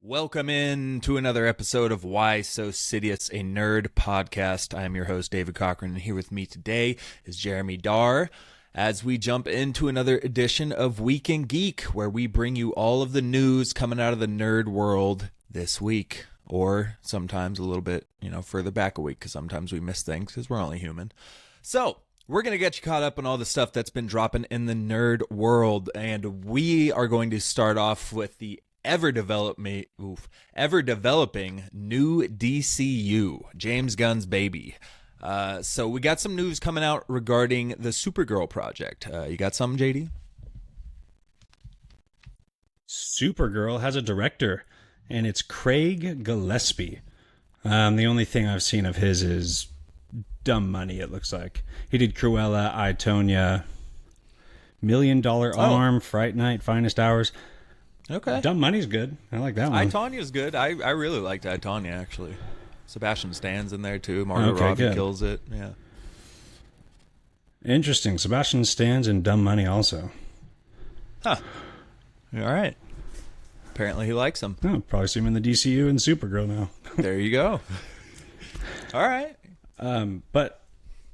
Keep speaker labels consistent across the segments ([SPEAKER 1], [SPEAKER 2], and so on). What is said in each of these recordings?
[SPEAKER 1] Welcome in to another episode of Why So Sidious, a nerd podcast. I am your host, David Cochran, and here with me today is Jeremy Darr as we jump into another edition of Week in Geek, where we bring you all of the news coming out of the nerd world this week, or sometimes a little bit, further back a week, because sometimes we miss things because we're only human. So, we're going to get you caught up on all the stuff that's been dropping in the nerd world, and we are going to start off with the ever-developing new DCU, James Gunn's baby. So we got some news coming out regarding the Supergirl project. You got something, JD?
[SPEAKER 2] Supergirl has a director, and it's Craig Gillespie. The only thing I've seen of his is Dumb Money, it looks like. He did Cruella, I, Tonya, $1 Million Arm, Fright Night, Finest Hours.
[SPEAKER 1] Okay.
[SPEAKER 2] Dumb Money's good. I like that one.
[SPEAKER 1] I, Tonya's good. I really liked I, Tonya, actually. Sebastian Stan's in there, too. Margot Robbie kills it. Yeah.
[SPEAKER 2] Interesting. Sebastian Stan's in Dumb Money also.
[SPEAKER 1] Huh. All right. Apparently he likes them.
[SPEAKER 2] Oh, probably see him in the DCU and Supergirl now.
[SPEAKER 1] There you go. All right.
[SPEAKER 2] But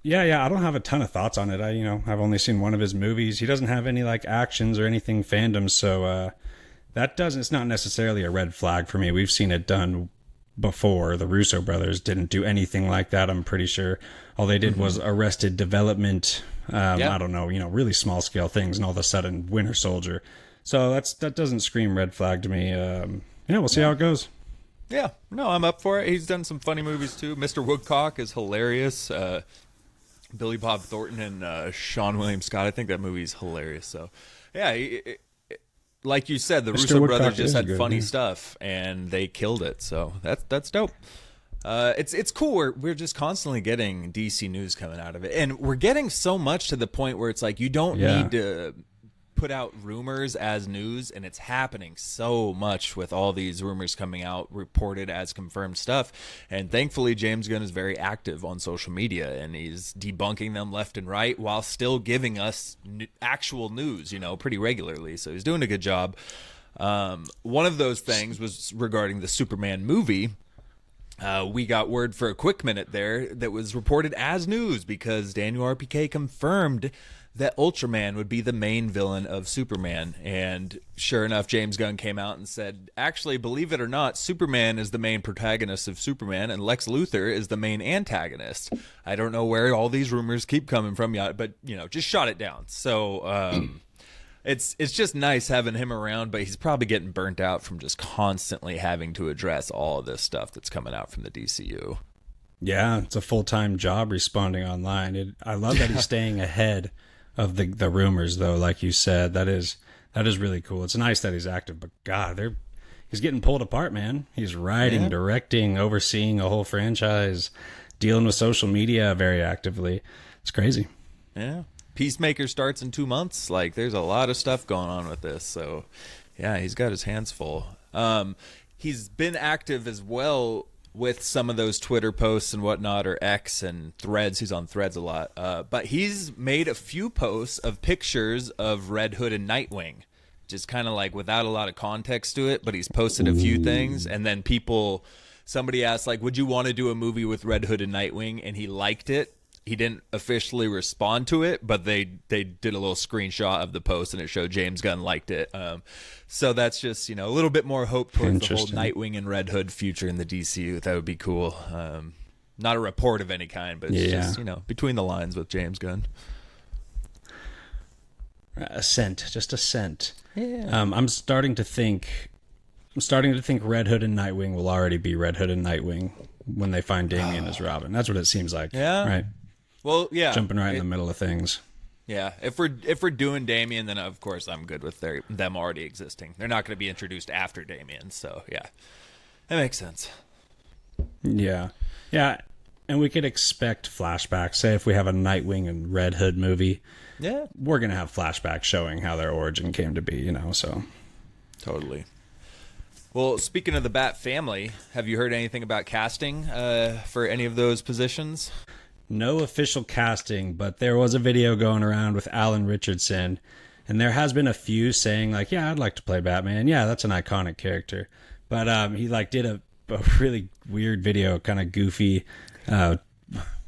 [SPEAKER 2] yeah, I don't have a ton of thoughts on it. I've only seen one of his movies. He doesn't have any actions or anything fandom, so it's not necessarily a red flag for me. We've seen it done before. The Russo brothers didn't do anything like that, I'm pretty sure. All they did was Arrested Development, I don't know, really small scale things, and all of a sudden Winter Soldier. So that doesn't scream red flag to me. We'll see how it goes.
[SPEAKER 1] Yeah, no, I'm up for it. He's done some funny movies too. Mr. Woodcock is hilarious. Billy Bob Thornton and Sean William Scott. I think that movie's hilarious. So, yeah, like you said, the Russo brothers just had funny stuff, and they killed it. So that's dope. It's cool. We're just constantly getting DC news coming out of it, and we're getting so much to the point where it's like you don't need to put out rumors as news, and it's happening so much with all these rumors coming out reported as confirmed stuff. And thankfully James Gunn is very active on social media, and he's debunking them left and right while still giving us actual news, pretty regularly. So he's doing a good job. One of those things was regarding the Superman movie. We got word for a quick minute there that was reported as news because Daniel RPK confirmed that Ultraman would be the main villain of Superman. And sure enough, James Gunn came out and said, actually, believe it or not, Superman is the main protagonist of Superman, and Lex Luthor is the main antagonist. I don't know where all these rumors keep coming from yet, but, just shot it down. So it's just nice having him around, but he's probably getting burnt out from just constantly having to address all of this stuff that's coming out from the DCU.
[SPEAKER 2] Yeah, it's a full-time job responding online. I love that he's staying ahead of the rumors, though. Like you said, that is really cool. It's nice that he's active, but God, he's getting pulled apart, man. He's writing, directing, overseeing a whole franchise, dealing with social media very actively. It's crazy.
[SPEAKER 1] Yeah. Peacemaker starts in 2 months. There's a lot of stuff going on with this. So, yeah, he's got his hands full. He's been active as well with some of those Twitter posts and whatnot, or X and Threads. He's on Threads a lot. But he's made a few posts of pictures of Red Hood and Nightwing, just kind of without a lot of context to it, but he's posted a few things. And then somebody asked, would you want to do a movie with Red Hood and Nightwing? And he liked it. He didn't officially respond to it, but they did a little screenshot of the post, and it showed James Gunn liked it. So that's just, a little bit more hope towards the whole Nightwing and Red Hood future in the DCU. That would be cool. Not a report of any kind, but it's just, between the lines with James Gunn.
[SPEAKER 2] A scent, just a scent.
[SPEAKER 1] Yeah.
[SPEAKER 2] I'm starting to think Red Hood and Nightwing will already be Red Hood and Nightwing when they find Damian as Robin. That's what it seems like.
[SPEAKER 1] Yeah.
[SPEAKER 2] Right.
[SPEAKER 1] Well, yeah.
[SPEAKER 2] Jumping right in the middle of things.
[SPEAKER 1] Yeah. If we're doing Damian, then of course I'm good with them already existing. They're not going to be introduced after Damian, so yeah. That makes sense.
[SPEAKER 2] Yeah. Yeah. And we could expect flashbacks. Say if we have a Nightwing and Red Hood movie, we're going to have flashbacks showing how their origin came to be, so.
[SPEAKER 1] Totally. Well, speaking of the Bat family, have you heard anything about casting for any of those positions?
[SPEAKER 2] No official casting, but there was a video going around with Alan Richardson, and there has been a few saying, I'd like to play Batman. Yeah, that's an iconic character. But he like did a really weird video, kind of goofy.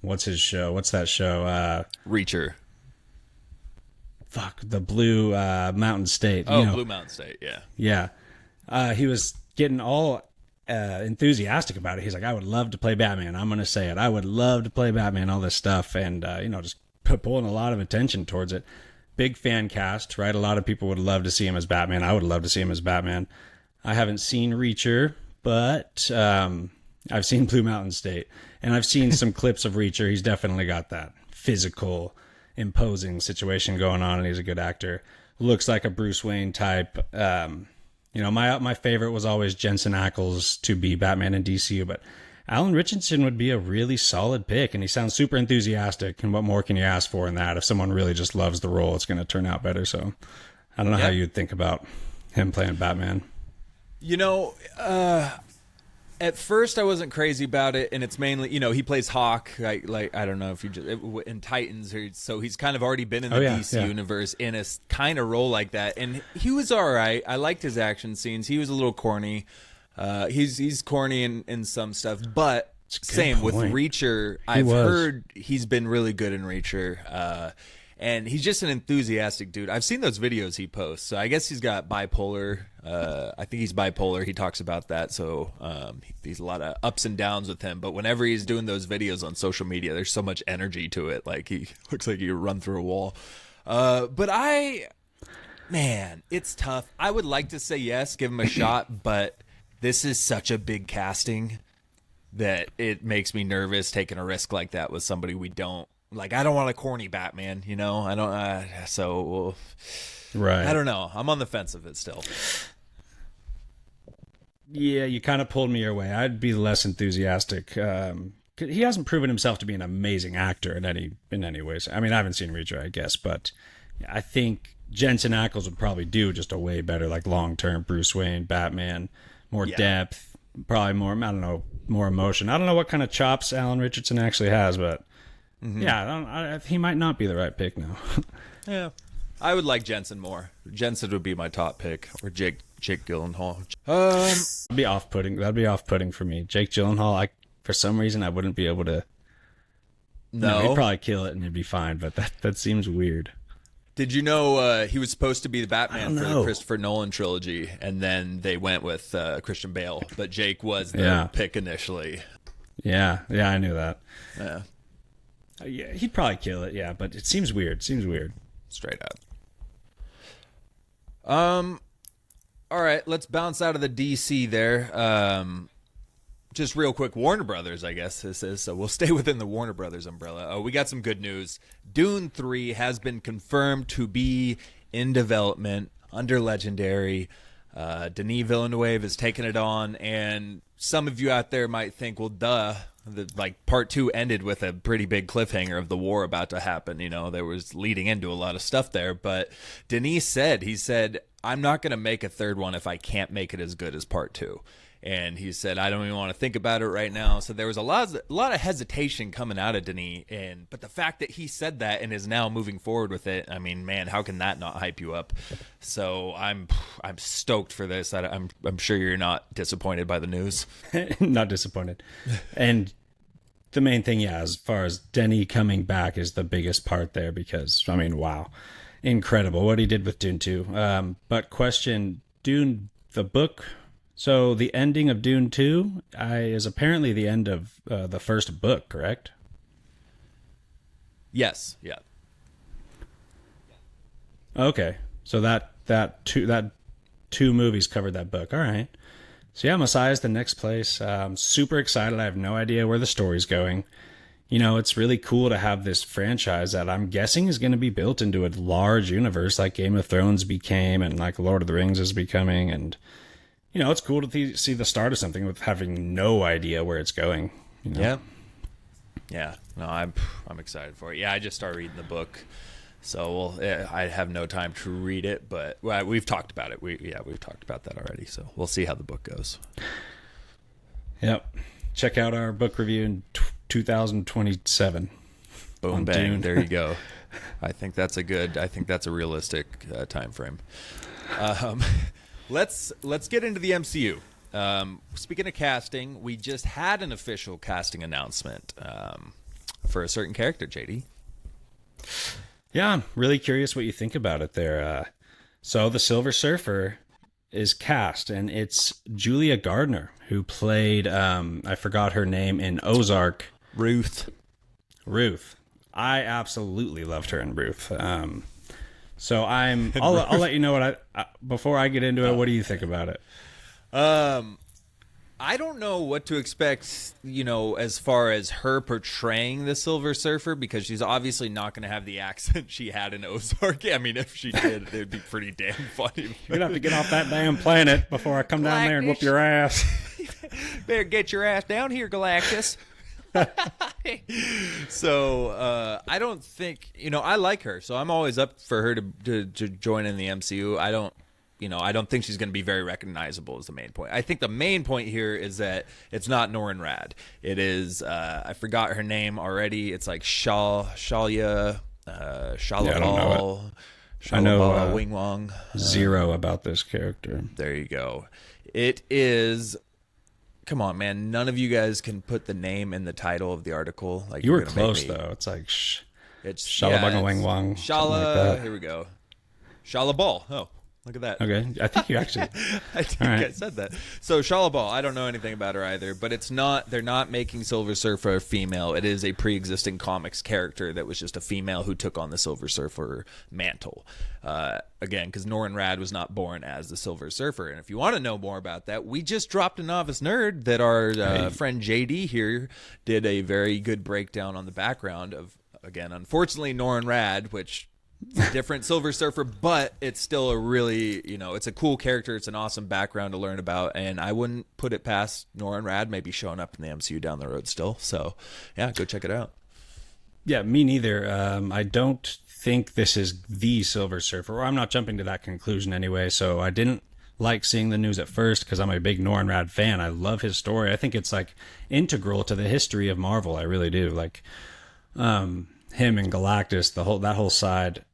[SPEAKER 2] What's his show? What's that show?
[SPEAKER 1] Reacher.
[SPEAKER 2] Fuck, the Blue Mountain State.
[SPEAKER 1] Oh, Blue Mountain State, yeah.
[SPEAKER 2] Yeah. He was getting all enthusiastic about it. He's like, I would love to play Batman. I'm going to say it. I would love to play Batman, all this stuff. And, just pulling a lot of attention towards it. Big fan cast, right? A lot of people would love to see him as Batman. I would love to see him as Batman. I haven't seen Reacher, but I've seen Blue Mountain State. And I've seen some clips of Reacher. He's definitely got that physical, imposing situation going on, and he's a good actor. Looks like a Bruce Wayne type. My favorite was always Jensen Ackles to be Batman in DCU, but Alan Richardson would be a really solid pick, and he sounds super enthusiastic, and what more can you ask for in that? If someone really just loves the role, it's going to turn out better. So I don't know how you'd think about him playing Batman.
[SPEAKER 1] At first I wasn't crazy about it, and it's mainly, he plays Hawk, like I don't know if you just in Titans, so he's kind of already been in the DC universe in a kind of role like that, and he was all right. I liked his action scenes. He was a little corny. He's corny in some stuff, but same with Reacher. I've heard he's been really good in Reacher. And he's just an enthusiastic dude. I've seen those videos he posts. So I guess he's got bipolar. I think he's bipolar. He talks about that. So he's a lot of ups and downs with him. But whenever he's doing those videos on social media, there's so much energy to it. Like he looks like he run through a wall. Man, it's tough. I would like to say yes, give him a shot. But this is such a big casting that it makes me nervous taking a risk like that with somebody we don't. Like, I don't want a corny Batman, I don't, right. I don't know. I'm on the fence of it still.
[SPEAKER 2] Yeah, you kind of pulled me your way. I'd be less enthusiastic. He hasn't proven himself to be an amazing actor in any ways. I mean, I haven't seen Reacher, I guess, but I think Jensen Ackles would probably do just a way better, like long-term Bruce Wayne, Batman, more depth, probably more, I don't know, more emotion. I don't know what kind of chops Alan Richardson actually has, but he might not be the right pick now.
[SPEAKER 1] Yeah, I would like Jensen more. Jensen would be my top pick, or Jake Gyllenhaal.
[SPEAKER 2] That'd be off-putting. That'd be off-putting for me. Jake Gyllenhaal, for some reason, I wouldn't be able to. No, he'd probably kill it and he'd be fine, but that seems weird.
[SPEAKER 1] Did you know he was supposed to be the Batman for the Christopher Nolan trilogy, and then they went with Christian Bale, but Jake was the pick initially.
[SPEAKER 2] Yeah, I knew that.
[SPEAKER 1] Yeah.
[SPEAKER 2] Yeah, he'd probably kill it, but it seems weird.
[SPEAKER 1] Straight up. All right, let's bounce out of the DC there. Just real quick, Warner Brothers, I guess this is. So we'll stay within the Warner Brothers umbrella. We got some good news. Dune 3 has been confirmed to be in development under Legendary. Denis Villeneuve has taken it on, and some of you out there might think, well, duh. Part 2 ended with a pretty big cliffhanger of the war about to happen. There was leading into a lot of stuff there. But Denis said, I'm not going to make a third one if I can't make it as good as part 2. And he said, I don't even want to think about it right now. So there was a lot of hesitation coming out of Denis. But the fact that he said that and is now moving forward with it, I mean, man, how can that not hype you up? So I'm stoked for this. I'm sure you're not disappointed by the news.
[SPEAKER 2] Not disappointed. And the main thing, as far as Denis coming back is the biggest part there because, I mean, wow. Incredible what he did with Dune 2. But question, Dune, the book... So the ending of Dune 2 is apparently the end of the first book, correct?
[SPEAKER 1] Yes. Yeah.
[SPEAKER 2] Okay. So that two movies covered that book. All right. So yeah, Messiah's the next place. Super excited. I have no idea where the story's going. It's really cool to have this franchise that I'm guessing is going to be built into a large universe like Game of Thrones became and like Lord of the Rings is becoming. And it's cool to see the start of something with having no idea where it's going.
[SPEAKER 1] Yeah. No, I'm excited for it. Yeah, I just started reading the book, so I have no time to read it. But we've talked about it. We've talked about that already. So we'll see how the book goes.
[SPEAKER 2] Yep. Check out our book review in 2027.
[SPEAKER 1] Boom, bang. Dune. There you go. I think that's a realistic time frame. Let's get into the MCU. Speaking of casting, we just had an official casting announcement for a certain character, JD.
[SPEAKER 2] Yeah, I'm really curious what you think about it there. So the Silver Surfer is cast, and it's Julia Gardner, who played, I forgot her name, in Ozark.
[SPEAKER 1] Ruth.
[SPEAKER 2] I absolutely loved her in Ruth. So I'll let you know what before I get into it, what do you think about it?
[SPEAKER 1] I don't know what to expect, as far as her portraying the Silver Surfer, because she's obviously not going to have the accent she had in Ozark. I mean, if she did, it would be pretty damn funny.
[SPEAKER 2] You're going to have to get off that damn planet before I come down there and whoop your ass.
[SPEAKER 1] Better get your ass down here, Galactus. So, I don't think, I like her, so I'm always up for her to join in the MCU. I don't think she's going to be very recognizable is the main point. I think the main point here is that it's not Norrin Rad. It is, I forgot her name already. It's like Shalia Shalabal.
[SPEAKER 2] I know
[SPEAKER 1] Wing Wong.
[SPEAKER 2] Zero about this character.
[SPEAKER 1] There you go. It is... Come on, man. None of you guys can put the name in the title of the article. Like
[SPEAKER 2] you were close, though. It's like
[SPEAKER 1] it's
[SPEAKER 2] Shalabunga Wing Wong.
[SPEAKER 1] Shala.
[SPEAKER 2] Like
[SPEAKER 1] here we go. Shalabal. Oh, look at that.
[SPEAKER 2] Okay. I think you actually...
[SPEAKER 1] I think I said that. So Shalabal, I don't know anything about her either, but it's not... They're not making Silver Surfer a female. It is a pre-existing comics character that was just a female who took on the Silver Surfer mantle. Again, because Norrin Rad was not born as the Silver Surfer. And if you want to know more about that, we just dropped a Novice Nerd that our friend JD here did a very good breakdown on the background of, again, unfortunately, Norrin Rad, which... different Silver Surfer, but it's still a really, it's a cool character. It's an awesome background to learn about, and I wouldn't put it past Norrin Rad maybe showing up in the MCU down the road still. So, yeah, go check it out.
[SPEAKER 2] Yeah, me neither. I don't think this is the Silver Surfer, or I'm not jumping to that conclusion anyway, so I didn't like seeing the news at first because I'm a big Norrin Rad fan. I love his story. I think it's, like, integral to the history of Marvel. I really do. Like, him and Galactus, that whole side...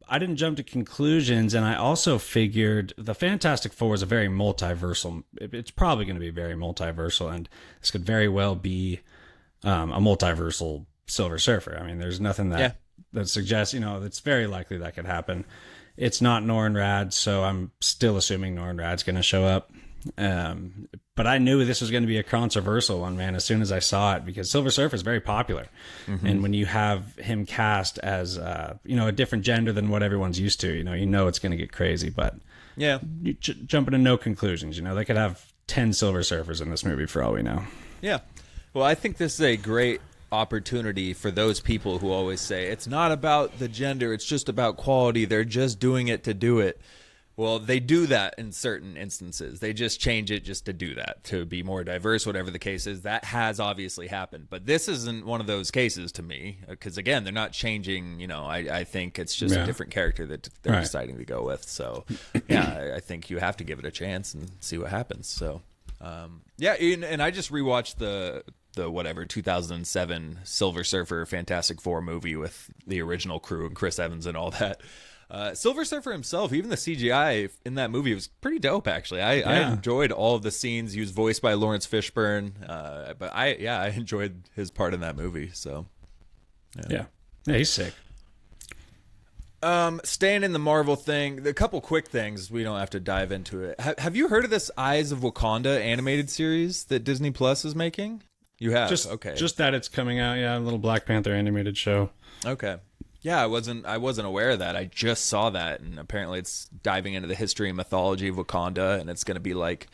[SPEAKER 2] I didn't jump to conclusions, and I also figured the Fantastic Four is a very multiversal... It's probably going to be very multiversal, and this could very well be a multiversal Silver Surfer. I mean, there's nothing that suggests, it's very likely that could happen. It's not Norrin Rad, so I'm still assuming Norrin Rad's going to show up. But I knew this was going to be a controversial one, man, as soon as I saw it, because Silver Surfer is very popular. Mm-hmm. And when you have him cast as, a different gender than what everyone's used to, it's going to get crazy. But
[SPEAKER 1] yeah,
[SPEAKER 2] you jumping to no conclusions. They could have 10 Silver Surfers in this movie for all we know.
[SPEAKER 1] Yeah. Well, I think this is a great opportunity for those people who always say it's not about the gender, it's just about quality. They're just doing it to do it. Well, they do that in certain instances. They just change it just to do that, to be more diverse, whatever the case is. That has obviously happened. But this isn't one of those cases to me, because, again, they're not changing. I think it's just a different character that they're deciding to go with. So, yeah, I think you have to give it a chance and see what happens. So, and I just rewatched the 2007 Silver Surfer Fantastic Four movie with the original crew and Chris Evans and all that. Silver Surfer himself, even the CGI in that movie was pretty dope, actually. I enjoyed all of the scenes. He was voiced by Lawrence Fishburne, but I enjoyed his part in that movie. So,
[SPEAKER 2] yeah, he's sick.
[SPEAKER 1] Staying in the Marvel thing, a couple quick things. We don't have to dive into it. Have you heard of this Eyes of Wakanda animated series that Disney Plus is making? You have? Okay.
[SPEAKER 2] Just that it's coming out, a little Black Panther animated show.
[SPEAKER 1] Okay. Yeah, I wasn't aware of that. I just saw that, and apparently it's diving into the history and mythology of Wakanda, and it's going to be like,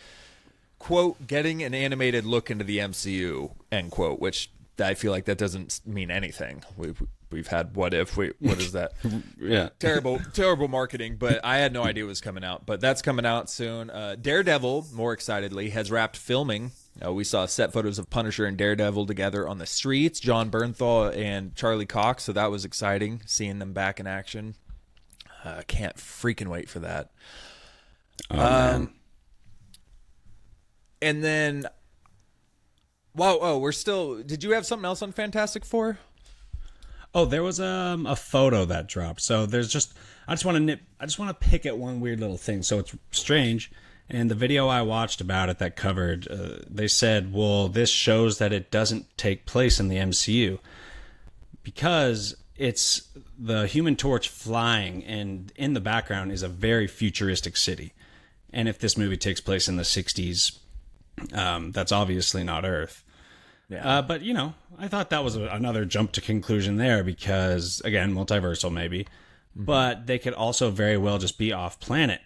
[SPEAKER 1] quote, getting an animated look into the MCU, end quote, which I feel like that doesn't mean anything. We've had What If. What is that?
[SPEAKER 2] Yeah.
[SPEAKER 1] Terrible marketing, but I had no idea it was coming out. But that's coming out soon. Daredevil, more excitedly, has wrapped filming. We saw set photos of Punisher and Daredevil together on the streets, John Bernthal and Charlie Cox, so that was exciting, seeing them back in action. Can't freaking wait for that.
[SPEAKER 2] Man.
[SPEAKER 1] And then, we're still... Did you have something else on Fantastic Four?
[SPEAKER 2] Oh, there was a photo that dropped. So there's I just want to pick at one weird little thing. So it's strange. And the video I watched about it that covered, they said, well, this shows that it doesn't take place in the MCU because it's the Human Torch flying, and in the background is a very futuristic city. And if this movie takes place in the 60s, that's obviously not Earth. Yeah. But, you know, I thought that was another jump to conclusion there because, again, multiversal maybe. Mm-hmm. But they could also very well just be off planet.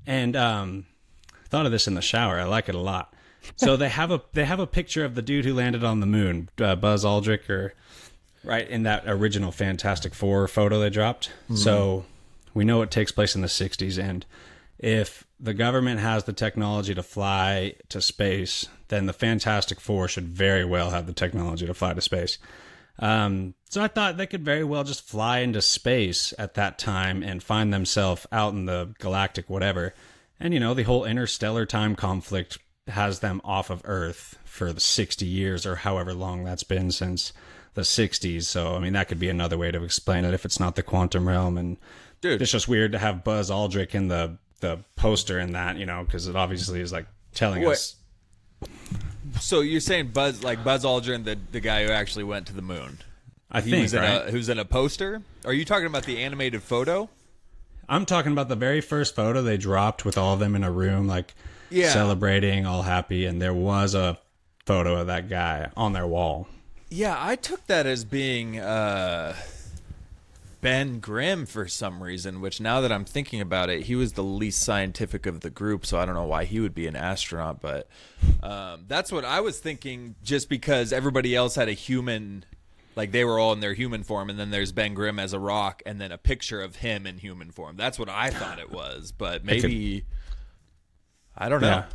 [SPEAKER 2] And thought of this in the shower. I like it a lot. So they have a picture of the dude who landed on the moon, Buzz Aldrich, or right in that original Fantastic Four photo they dropped. Mm-hmm. So we know it takes place in the 60s. And if the government has the technology to fly to space, then the Fantastic Four should very well have the technology to fly to space. So I thought they could very well just fly into space at that time and find themselves out in the galactic whatever. And, you know, the whole interstellar time conflict has them off of Earth for the 60 years or however long that's been since the 60s. So, I mean, that could be another way to explain it if it's not the quantum realm. And dude, it's just weird to have Buzz Aldrich in the poster in that, you know, because it obviously is like telling us.
[SPEAKER 1] So you're saying Buzz Aldrin, the guy who actually went to the moon?
[SPEAKER 2] I think, right?
[SPEAKER 1] Who's in a poster? Are you talking about the animated photo?
[SPEAKER 2] I'm talking about the very first photo they dropped with all of them in a room, like celebrating, all happy, and there was a photo of that guy on their wall.
[SPEAKER 1] Yeah, I took that as being Ben Grimm for some reason, which now that I'm thinking about it, he was the least scientific of the group, so I don't know why he would be an astronaut, but that's what I was thinking, just because everybody else had a human, like they were all in their human form, and then there's Ben Grimm as a rock, and then a picture of him in human form. That's what I thought it was, but maybe, I don't know. Yeah.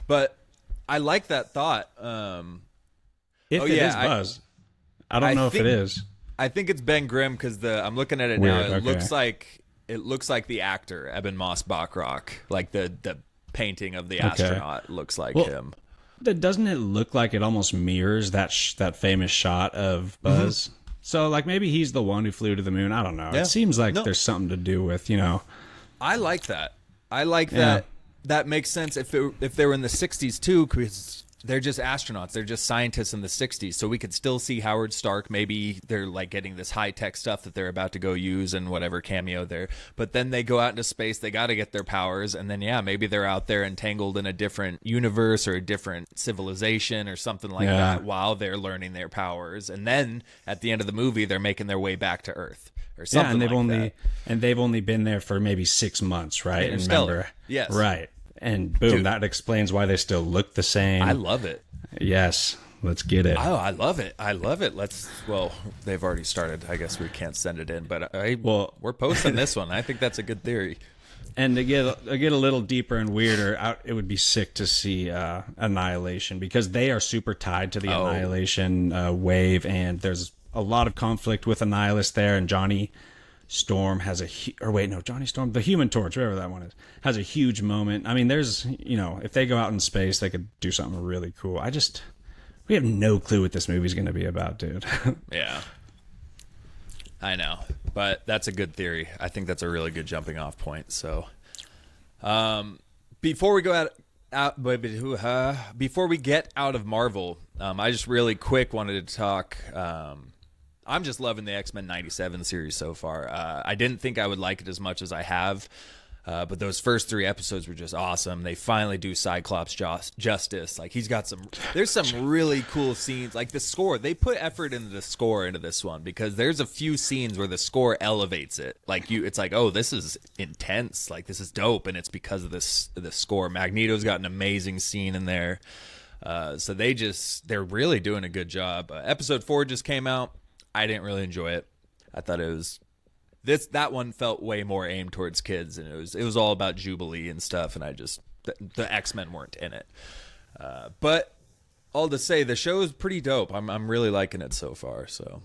[SPEAKER 1] But I like that thought.
[SPEAKER 2] If it is Buzz. I don't know if it is.
[SPEAKER 1] I think it's Ben Grimm because I'm looking at it now. It looks like the actor Eben Moss Bachrach, like the painting of the astronaut looks like him.
[SPEAKER 2] Doesn't it look like it almost mirrors that famous shot of Buzz? Mm-hmm. So like maybe he's the one who flew to the moon. I don't know. Yeah. It seems like there's something to do with, you know.
[SPEAKER 1] I like that. That. That makes sense if they were in the 60s too, because they're just astronauts. They're just scientists in the 60s. So we could still see Howard Stark. Maybe they're like getting this high-tech stuff that they're about to go use and whatever cameo there. But then they go out into space. They got to get their powers. And then, maybe they're out there entangled in a different universe or a different civilization or something like that while they're learning their powers. And then at the end of the movie, they're making their way back to Earth or something
[SPEAKER 2] and they've only been there for maybe 6 months, right?
[SPEAKER 1] Interstellar.
[SPEAKER 2] Remember?
[SPEAKER 1] Yes.
[SPEAKER 2] Right. And boom, that explains why they still look the same.
[SPEAKER 1] I love it.
[SPEAKER 2] Yes, let's get it.
[SPEAKER 1] Oh, I love it. They've already started. I guess we can't send it in, but we're posting this one. I think that's a good theory.
[SPEAKER 2] And to get a little deeper and weirder, it would be sick to see Annihilation, because they are super tied to the Annihilation wave, and there's a lot of conflict with Annihilus there, and Johnny Storm has Johnny Storm, the Human Torch, whatever that one is, has a huge moment. I mean, there's, if they go out in space, they could do something really cool. We have no clue what this movie's going to be about, dude.
[SPEAKER 1] Yeah. I know, but that's a good theory. I think that's a really good jumping off point. So, before we go before we get out of Marvel, I just really quick wanted to talk, I'm just loving the X-Men 97 series so far. I didn't think I would like it as much as I have, but those first 3 episodes were just awesome. They finally do Cyclops justice. Like, there's some really cool scenes. Like the score, they put effort into the score into this one, because there's a few scenes where the score elevates it. Like it's like, oh, this is intense. Like, this is dope, and it's because of this score. Magneto's got an amazing scene in there. So they're really doing a good job. Episode 4 just came out. I didn't really enjoy it. I thought that one felt way more aimed towards kids, and it was all about Jubilee and stuff, and the X-Men weren't in it. But all to say, the show is pretty dope. I'm really liking it so far. So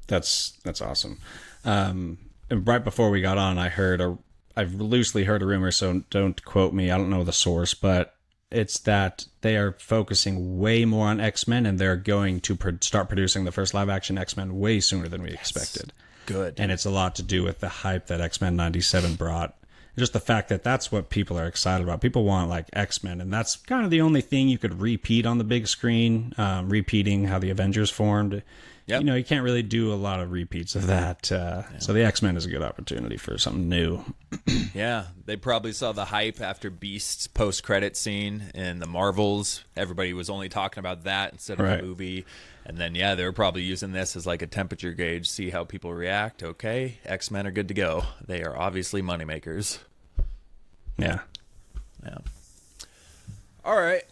[SPEAKER 2] that's awesome. And right before we got on, I've loosely heard a rumor, so don't quote me. I don't know the source, but it's that they are focusing way more on X-Men, and they're going to start producing the first live-action X-Men way sooner than we expected.
[SPEAKER 1] Good.
[SPEAKER 2] And it's a lot to do with the hype that X-Men 97 brought. just the fact that that's what people are excited about. People want like X-Men, and that's kind of the only thing you could repeat on the big screen, repeating how the Avengers formed.
[SPEAKER 1] Yep.
[SPEAKER 2] You know, you can't really do a lot of repeats of that. So the X-Men is a good opportunity for something new.
[SPEAKER 1] Yeah, they probably saw the hype after Beast's post-credit scene in the Marvels. Everybody was only talking about that instead of the movie. And then, yeah, they were probably using this as like a temperature gauge, see how people react. Okay, X-Men are good to go. They are obviously moneymakers.
[SPEAKER 2] Yeah.
[SPEAKER 1] Yeah. All right.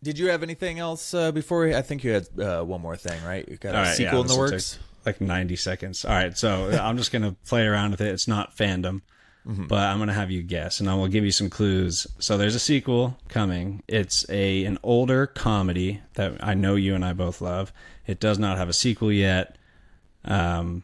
[SPEAKER 1] Did you have anything else before? I think you had one more thing, right? You got a sequel in the works?
[SPEAKER 2] Like 90 seconds. All right, so I'm just going to play around with it. It's not fandom, but I'm going to have you guess, and I will give you some clues. So there's a sequel coming. It's an older comedy that I know you and I both love. It does not have a sequel yet. And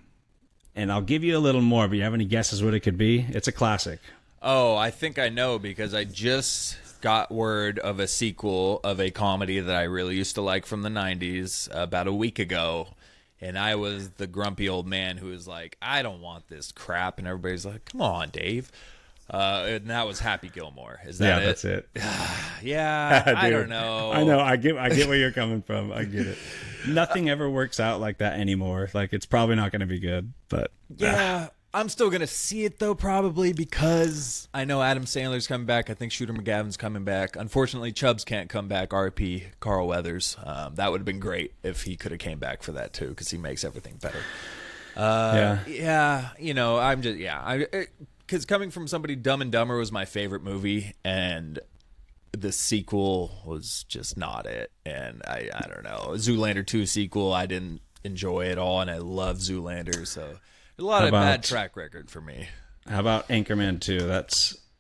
[SPEAKER 2] I'll give you a little more, but you have any guesses what it could be? It's a classic.
[SPEAKER 1] Oh, I think I know because I just got word of a sequel of a comedy that I really used to like from the 90s about a week ago. And I was the grumpy old man who was like, I don't want this crap. And everybody's like, come on, Dave. And that was Happy Gilmore. Is that it?
[SPEAKER 2] Yeah, that's it.
[SPEAKER 1] Yeah, I don't know.
[SPEAKER 2] I know. I get where you're coming from. I get it. Nothing ever works out like that anymore. Like, it's probably not going to be good. But
[SPEAKER 1] yeah, I'm still going to see it, though, probably because I know Adam Sandler's coming back. I think Shooter McGavin's coming back. Unfortunately, Chubbs can't come back. R.I.P. Carl Weathers. That would have been great if he could have came back for that, too, because he makes everything better. Yeah, you know, I'm just, because coming from somebody, Dumb and Dumber was my favorite movie, and the sequel was just not it. And I don't know. Zoolander 2 sequel, I didn't enjoy it all, and I love Zoolander, so a lot of bad track record for me.
[SPEAKER 2] How about Anchorman 2?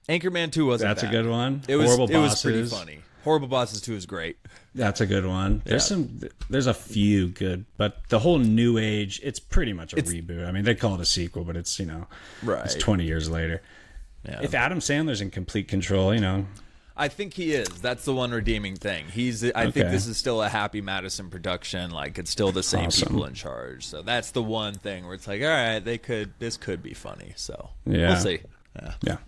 [SPEAKER 1] Anchorman 2 wasn't
[SPEAKER 2] That's
[SPEAKER 1] bad.
[SPEAKER 2] a good one.
[SPEAKER 1] It was pretty funny. Horrible Bosses 2 is great.
[SPEAKER 2] That's a good one. There's a few good, but the whole New Age, it's pretty much a reboot. I mean, they call it a sequel, but it's, it's 20 years later. Yeah. If Adam Sandler's in complete control,
[SPEAKER 1] I think he is. That's the one redeeming thing. I think this is still a Happy Madison production. Like, it's still the same people in charge. So that's the one thing where it's like, all right, this could be funny. So we'll see.
[SPEAKER 2] Yeah.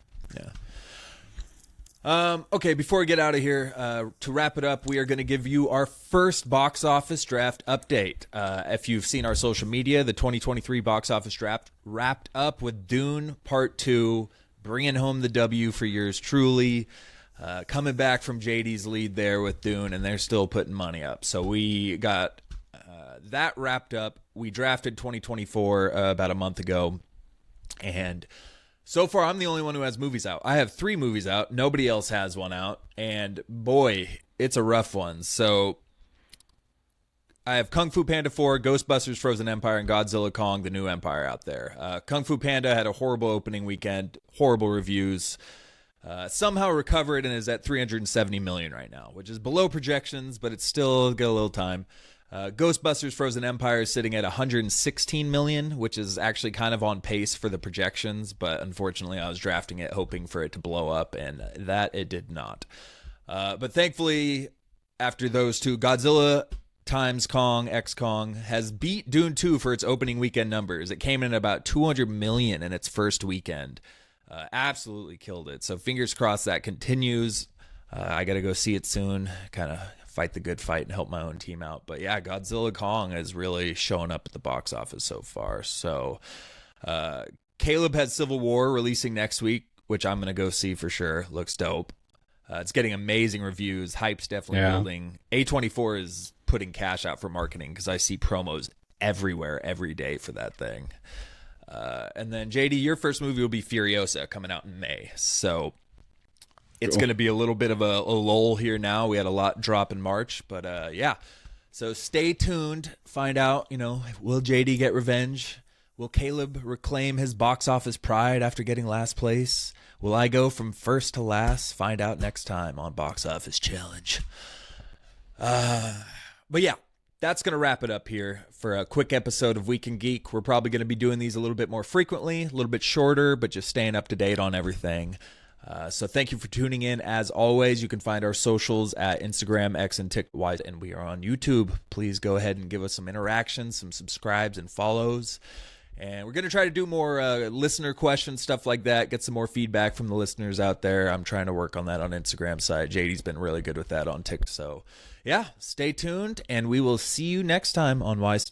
[SPEAKER 1] Okay, before we get out of here, to wrap it up, we are going to give you our first box office draft update. If you've seen our social media, the 2023 box office draft wrapped up with Dune Part 2, bringing home the W for yours truly. Coming back from JD's lead there with Dune, and they're still putting money up. So we got that wrapped up. We drafted 2024 about a month ago, and so far I'm the only one who has movies out. I have 3 movies out. Nobody else has one out, and boy, it's a rough one. So I have Kung Fu Panda 4, Ghostbusters Frozen Empire, and Godzilla Kong, The New Empire out there. Kung Fu Panda had a horrible opening weekend, horrible reviews. Somehow recovered and is at $370 million right now, which is below projections, but it's still got a little time. Ghostbusters Frozen Empire is sitting at $116 million, which is actually kind of on pace for the projections, but unfortunately I was drafting it hoping for it to blow up, and that it did not. But thankfully, after those two, Godzilla times Kong, X Kong, has beat Dune 2 for its opening weekend numbers. It came in at about $200 million in its first weekend. Absolutely killed it. So fingers crossed that continues. I got to go see it soon, kind of fight the good fight and help my own team out. But yeah, Godzilla Kong has really shown up at the box office so far. So Caleb has Civil War releasing next week, which I'm going to go see for sure. Looks dope. It's getting amazing reviews. Hype's definitely building. A24 is putting cash out for marketing because I see promos everywhere every day for that thing. And then, JD, your first movie will be Furiosa coming out in May. So it's going to be a little bit of a lull here now. We had a lot drop in March. But, yeah. So stay tuned. Find out, will JD get revenge? Will Caleb reclaim his box office pride after getting last place? Will I go from first to last? Find out next time on Box Office Challenge. But, yeah. That's going to wrap it up here for a quick episode of Week in Geek. We're probably going to be doing these a little bit more frequently, a little bit shorter, but just staying up to date on everything. So thank you for tuning in. As always, you can find our socials at Instagram, X, and TikTok, and we are on YouTube. Please go ahead and give us some interaction, some subscribes and follows. And we're going to try to do more listener questions, stuff like that, get some more feedback from the listeners out there. I'm trying to work on that on Instagram side. JD's been really good with that on TikTok. So, yeah, stay tuned, and we will see you next time on Wise